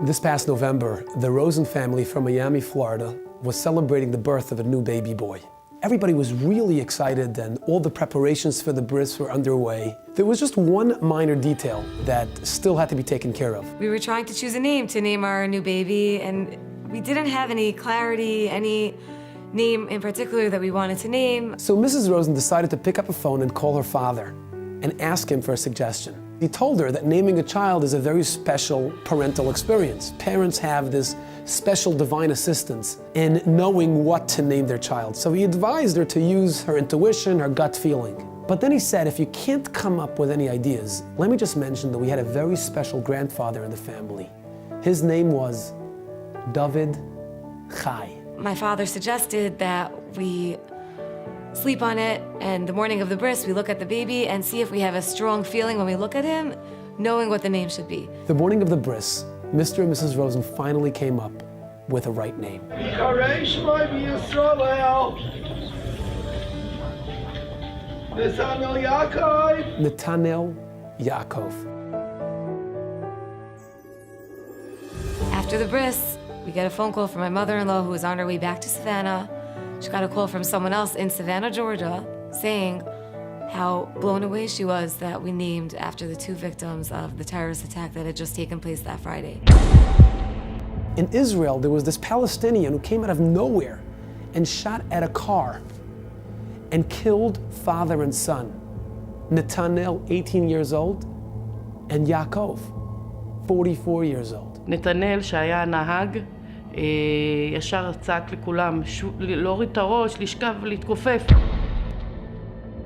This past November, the Rosen family from Miami, Florida, was celebrating the birth of a new baby boy. Everybody was really excited and all the preparations for the bris were underway. There was just one minor detail that still had to be taken care of. We were trying to choose a name to name our new baby, and we didn't have any clarity, any name in particular that we wanted to name. So Mrs. Rosen decided to pick up a phone and call her father and ask him for a suggestion. He told her that naming a child is a very special parental experience. Parents have this special divine assistance in knowing what to name their child. So he advised her to use her intuition, her gut feeling. But then he said, if you can't come up with any ideas, let me just mention that we had a very special grandfather in the family. His name was David Chai. My father suggested that we sleep on it, and the morning of the bris, we look at the baby and see if we have a strong feeling when we look at him, knowing what the name should be. The morning of the bris, Mr. and Mrs. Rosen finally came up with a right name. Netanel Yaakov. After the bris, we get a phone call from my mother-in-law who was on her way back to Savannah. She got a call from someone else in Savannah, Georgia, saying how blown away she was that we named after the two victims of the terrorist attack that had just taken place that Friday. In Israel, there was this Palestinian who came out of nowhere and shot at a car and killed father and son. Netanel, 18 years old, and Yaakov, 44 years old. נתנאל שהיה הנהג, ישר צעק לכולם, להוריד את הראש, לשכב ולהתכופף.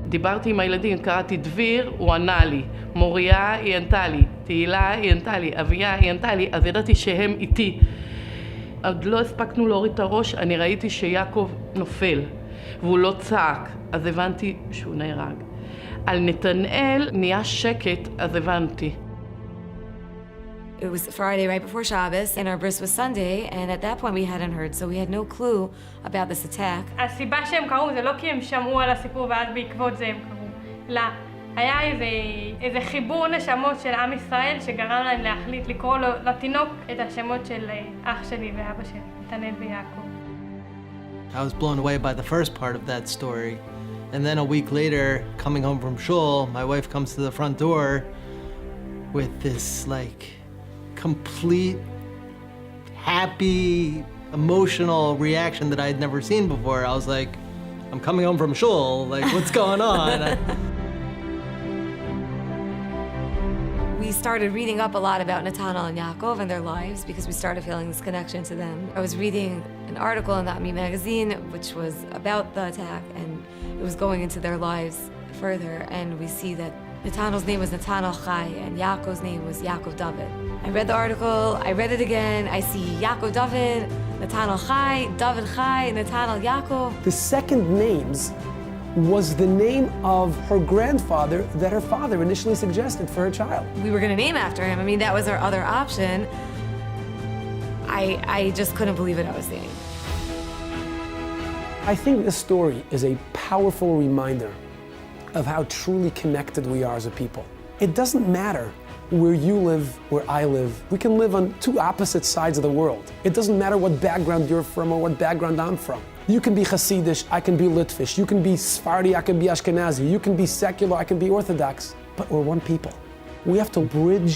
דיברתי עם הילדים, קראתי דביר, הוא ענה לי. מוריה היא ענתה לי, תהילה היא ענתה לי, אביה היא ענתה לי, אז ידעתי שהם איתי. עוד לא הספקנו להוריד את הראש, אני ראיתי שיעקב נופל, והוא לא צעק, אז הבנתי שהוא נהרג. על נתנאל נהיה שקט, אז הבנתי. It was Friday right before Shabbos, and our bris was Sunday, and at that point we hadn't heard, so we had no clue about this attack. הסיבה שהם קראו זה לא כי הם שמעו על הסיפור ואז בעקבות זה הם קראו, אלא היה איזה חיבור נשמות של עם ישראל שגרם להם להחליט לקרוא לתינוק את השמות של אח שלי ואבא שלי, נתנאל ויעקב. I was blown away by the first part of that story, and then a week later, coming home from shul, my wife comes to the front door with this complete, happy, emotional reaction that I had never seen before. I was like, I'm coming home from shul, what's going on? We started reading up a lot about Netanel and Yaakov and their lives because we started feeling this connection to them. I was reading an article in the Ami magazine which was about the attack, and it was going into their lives further, and we see that Netanel's name was Netanel Chai and Yaakov's name was Yaakov David. I read the article, I read it again, I see Yaakov David, Netanel Chai, David Chai, Netanel Yaakov. The second names was the name of her grandfather that her father initially suggested for her child. We were going to name after him. I mean, that was our other option. I just couldn't believe what I was seeing. I think this story is a powerful reminder of how truly connected we are as a people. It doesn't matter where you live, where I live. We can live on two opposite sides of the world. It doesn't matter what background you're from or what background I'm from. You can be Hasidish, I can be Litvish. You can be Sephardi, I can be Ashkenazi. You can be secular, I can be Orthodox. But we're one people. We have to bridge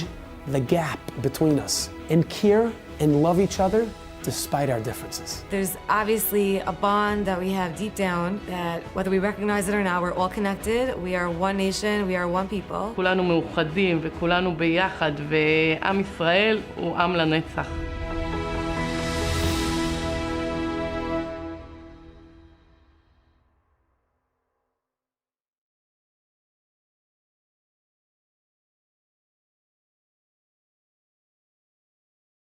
the gap between us and care and love each other despite our differences. There's obviously a bond that we have deep down that whether we recognize it or not, we're all connected. We are one nation, we are one people. כולנו מאוחדים וכולנו ביחד, ועם ישראל הוא עם לנצח.